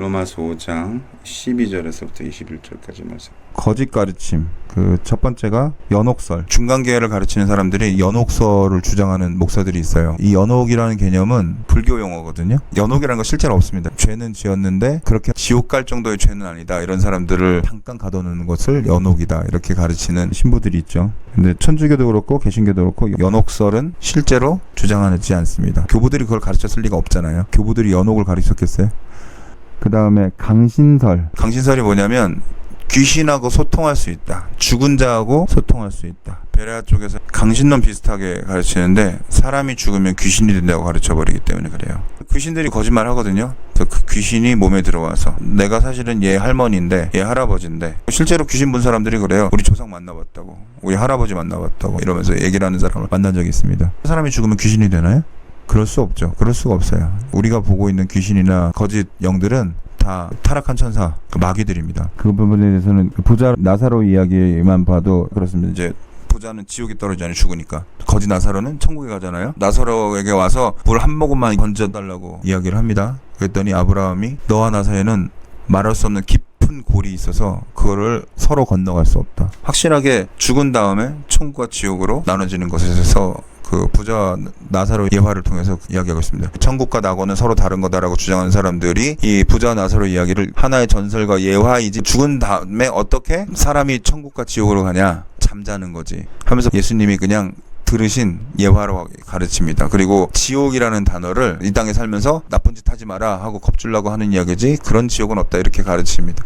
로마서 5장 12절에서부터 21절까지 말씀. 거짓 가르침. 그 첫 번째가 연옥설. 중간계열을 가르치는 사람들이 연옥설을 주장하는 목사들이 있어요. 이 연옥이라는 개념은 불교 용어거든요. 연옥이라는 거 실제로 없습니다. 죄는 지었는데 그렇게 지옥 갈 정도의 죄는 아니다. 이런 사람들을 잠깐 가둬놓는 것을 연옥이다. 이렇게 가르치는 신부들이 있죠. 근데 천주교도 그렇고 개신교도 그렇고 연옥설은 실제로 주장하지 않습니다. 교부들이 그걸 가르쳤을 리가 없잖아요. 교부들이 연옥을 가르쳤겠어요? 그 다음에 강신설. 강신설이 뭐냐면 귀신하고 소통할 수 있다. 죽은 자하고 소통할 수 있다. 베레아 쪽에서 강신론 비슷하게 가르치는데 사람이 죽으면 귀신이 된다고 가르쳐버리기 때문에 그래요. 귀신들이 거짓말 하거든요. 그 귀신이 몸에 들어와서 내가 사실은 얘 할머니인데 얘 할아버지인데 실제로 귀신 본 사람들이 그래요. 우리 조상 만나봤다고, 우리 할아버지 만나봤다고 이러면서 얘기를 하는 사람을 만난 적이 있습니다. 사람이 죽으면 귀신이 되나요? 그럴 수 없죠. 그럴 수가 없어요. 우리가 보고 있는 귀신이나 거짓 영들은 다 타락한 천사, 마귀들입니다. 그 부분에 대해서는 부자 나사로 이야기만 봐도 그렇습니다. 이제 부자는 지옥에 떨어지잖아요. 죽으니까. 거짓 나사로는 천국에 가잖아요. 나사로에게 와서 물 한 모금만 건져달라고 이야기를 합니다. 그랬더니 아브라함이 너와 나 사이에는 말할 수 없는 깊은 골이 있어서 그거를 서로 건너갈 수 없다. 확실하게 죽은 다음에 천국과 지옥으로 나눠지는 것에 대해서 그 부자 나사로 예화를 통해서 이야기하고 있습니다. 천국과 낙원은 서로 다른 거다라고 주장하는 사람들이 이 부자 나사로 이야기를 하나의 전설과 예화이지 죽은 다음에 어떻게 사람이 천국과 지옥으로 가냐, 잠자는 거지 하면서 예수님이 그냥 들으신 예화로 가르칩니다. 그리고 지옥이라는 단어를 이 땅에 살면서 나쁜 짓 하지 마라 하고 겁주려고 하는 이야기지 그런 지옥은 없다 이렇게 가르칩니다.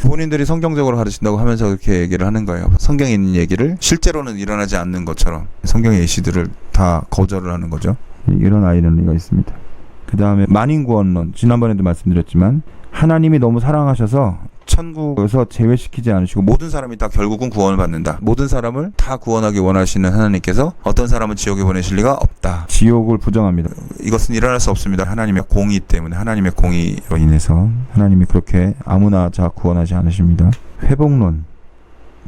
본인들이 성경적으로 가르친다고 하면서 그렇게 얘기를 하는 거예요. 성경에 있는 얘기를 실제로는 일어나지 않는 것처럼 성경의 예시들을 다 거절을 하는 거죠. 이런 아이러니가 있습니다. 그 다음에 만인구원론. 지난번에도 말씀드렸지만 하나님이 너무 사랑하셔서 천국에서 제외시키지 않으시고 모든 사람이 다 결국은 구원을 받는다. 모든 사람을 다 구원하기 원하시는 하나님께서 어떤 사람은 지옥에 보내실 리가 없다. 지옥을 부정합니다. 이것은 일어날 수 없습니다. 하나님의 공의 때문에, 하나님의 공의로 인해서 하나님이 그렇게 아무나 자 구원하지 않으십니다. 회복론.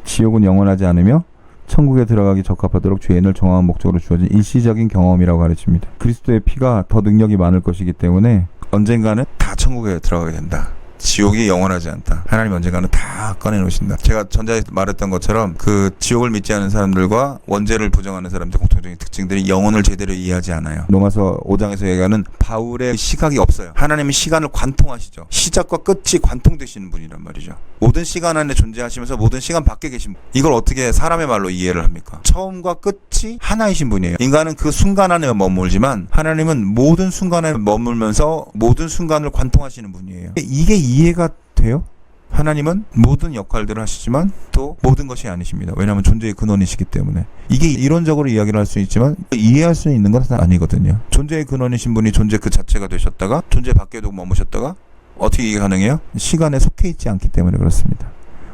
지옥은 영원하지 않으며 천국에 들어가기 적합하도록 죄인을 정화한 목적으로 주어진 일시적인 경험이라고 가르칩니다. 그리스도의 피가 더 능력이 많을 것이기 때문에 언젠가는 다 천국에 들어가게 된다. 지옥이 영원하지 않다. 하나님 언젠가는 다 꺼내놓으신다. 제가 전자에 말했던 것처럼 그 지옥을 믿지 않는 사람들과 원죄를 부정하는 사람들 공통적인 특징들이 영혼을 제대로 이해하지 않아요. 로마서 5장에서 얘기하는 바울의 시각이 없어요. 하나님은 시간을 관통하시죠. 시작과 끝이 관통되시는 분이란 말이죠. 모든 시간 안에 존재하시면서 모든 시간 밖에 계신 분. 이걸 어떻게 사람의 말로 이해를 합니까? 처음과 끝이 하나이신 분이에요. 인간은 그 순간 안에 머물지만 하나님은 모든 순간에 머물면서 모든 순간을 관통하시는 분이에요. 이게 이해가 돼요? 하나님은 모든 역할들을 하시지만 또 모든 것이 아니십니다. 왜냐하면 존재의 근원이시기 때문에. 이게 이론적으로 이야기를 할 수 있지만 이해할 수 있는 건 아니거든요. 존재의 근원이신 분이 존재 그 자체가 되셨다가 존재 밖에도 머무셨다가 어떻게 이게 가능해요? 시간에 속해 있지 않기 때문에 그렇습니다.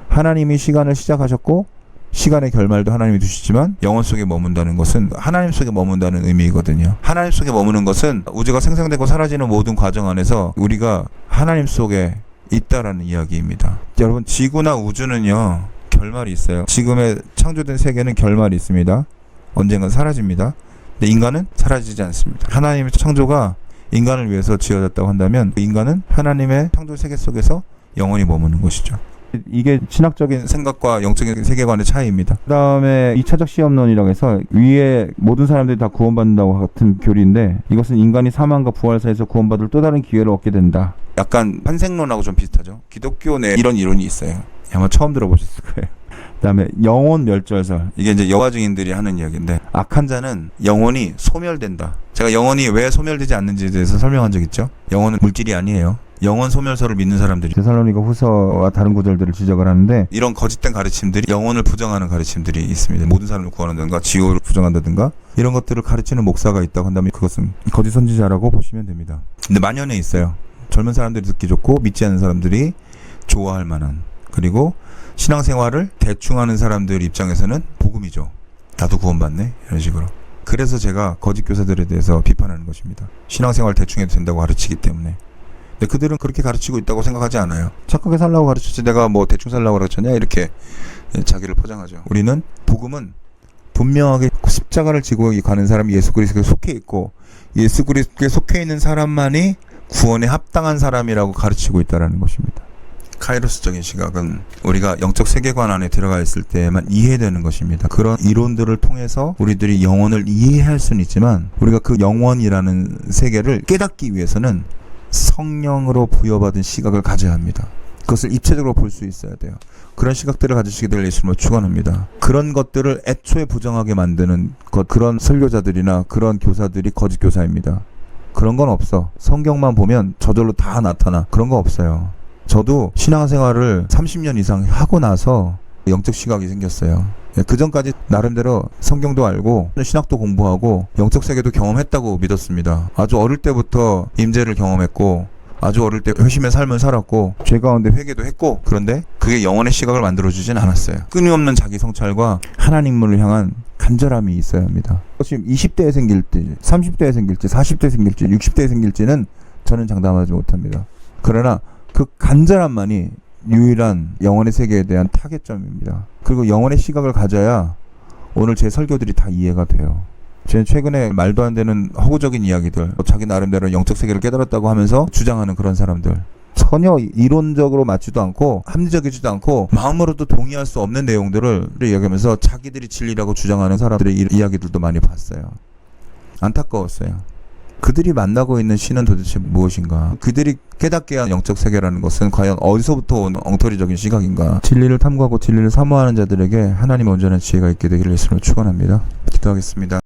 하나님이 시간을 시작하셨고 시간의 결말도 하나님이 두시지만 영혼 속에 머문다는 것은 하나님 속에 머문다는 의미거든요. 하나님 속에 머무는 것은 우주가 생성되고 사라지는 모든 과정 안에서 우리가 하나님 속에 있다라는 이야기입니다. 여러분, 지구나 우주는요 결말이 있어요. 지금의 창조된 세계는 결말이 있습니다. 언젠간 사라집니다. 근데 인간은 사라지지 않습니다. 하나님의 창조가 인간을 위해서 지어졌다고 한다면 인간은 하나님의 창조 세계 속에서 영원히 머무는 것이죠. 이게 신학적인 생각과 영적인 세계관의 차이입니다. 그 다음에 2차적 시험론이라고 해서 위에 모든 사람들이 다 구원받는다고 같은 교리인데 이것은 인간이 사망과 부활 사이에서 구원받을 또 다른 기회를 얻게 된다. 약간 환생론하고 좀 비슷하죠. 기독교 내 이런 이론이 있어요. 아마 처음 들어보셨을 거예요. 그 다음에 영혼 멸절설. 이게 이제 여화 증인들이 하는 이야기인데 악한 자는 영혼이 소멸된다. 제가 영혼이 왜 소멸되지 않는지에 대해서 설명한 적 있죠. 영혼은 물질이 아니에요. 영혼 소멸설을 믿는 사람들이 데살로니가 후서와 다른 구절들을 지적을 하는데 이런 거짓된 가르침들이 영혼을 부정하는 가르침들이 있습니다. 모든 사람을 구원한다든가 지옥을 부정한다든가 이런 것들을 가르치는 목사가 있다고 한다면 그것은 거짓 선지자라고 보시면 됩니다. 근데 만연해 있어요. 젊은 사람들이 듣기 좋고 믿지 않는 사람들이 좋아할 만한, 그리고 신앙생활을 대충 하는 사람들 입장에서는 복음이죠. 나도 구원받네 이런 식으로. 그래서 제가 거짓 교사들에 대해서 비판하는 것입니다. 신앙생활 대충 해도 된다고 가르치기 때문에. 근데 그들은 그렇게 가르치고 있다고 생각하지 않아요. 착하게 살라고 가르쳤지 내가 뭐 대충 살라고 가르쳤냐 이렇게 자기를 포장하죠. 우리는 복음은 분명하게 십자가를 지고 가는 사람이 예수 그리스도에 속해 있고 예수 그리스도에 속해 있는 사람만이 구원에 합당한 사람이라고 가르치고 있다는 것입니다. 카이로스적인 시각은 우리가 영적 세계관 안에 들어가 있을 때만 이해되는 것입니다. 그런 이론들을 통해서 우리들이 영혼을 이해할 수는 있지만 우리가 그 영혼이라는 세계를 깨닫기 위해서는 성령으로 부여받은 시각을 가져야 합니다. 그것을 입체적으로 볼 수 있어야 돼요. 그런 시각들을 가지시게 될 예수님을 축원합니다. 그런 것들을 애초에 부정하게 만드는 것, 그런 설교자들이나 그런 교사들이 거짓 교사입니다. 그런 건 없어. 성경만 보면 저절로 다 나타나. 그런 거 없어요. 저도 신앙생활을 30년 이상 하고 나서 영적 시각이 생겼어요. 그 전까지 나름대로 성경도 알고 신학도 공부하고 영적 세계도 경험했다고 믿었습니다. 아주 어릴 때부터 임재를 경험했고 아주 어릴 때 회심의 삶을 살았고 죄 가운데 회개도 했고, 그런데 그게 영혼의 시각을 만들어주진 않았어요. 끊임없는 자기 성찰과 하나님을 향한 간절함이 있어야 합니다. 지금 20대에 생길지 30대에 생길지 40대에 생길지 60대에 생길지는 저는 장담하지 못합니다. 그러나 그 간절함만이 유일한 영혼의 세계에 대한 타겟점입니다. 그리고 영혼의 시각을 가져야 오늘 제 설교들이 다 이해가 돼요. 저는 최근에 말도 안 되는 허구적인 이야기들, 자기 나름대로 영적 세계를 깨달았다고 하면서 주장하는 그런 사람들, 전혀 이론적으로 맞지도 않고 합리적이지도 않고 마음으로도 동의할 수 없는 내용들을 이야기하면서 자기들이 진리라고 주장하는 사람들의 이야기들도 많이 봤어요. 안타까웠어요. 그들이 만나고 있는 신은 도대체 무엇인가? 그들이 깨닫게 한 영적 세계라는 것은 과연 어디서부터 온 엉터리적인 시각인가? 진리를 탐구하고 진리를 사모하는 자들에게 하나님의 온전한 지혜가 있게 되기를 예수님을 축원합니다. 기도하겠습니다.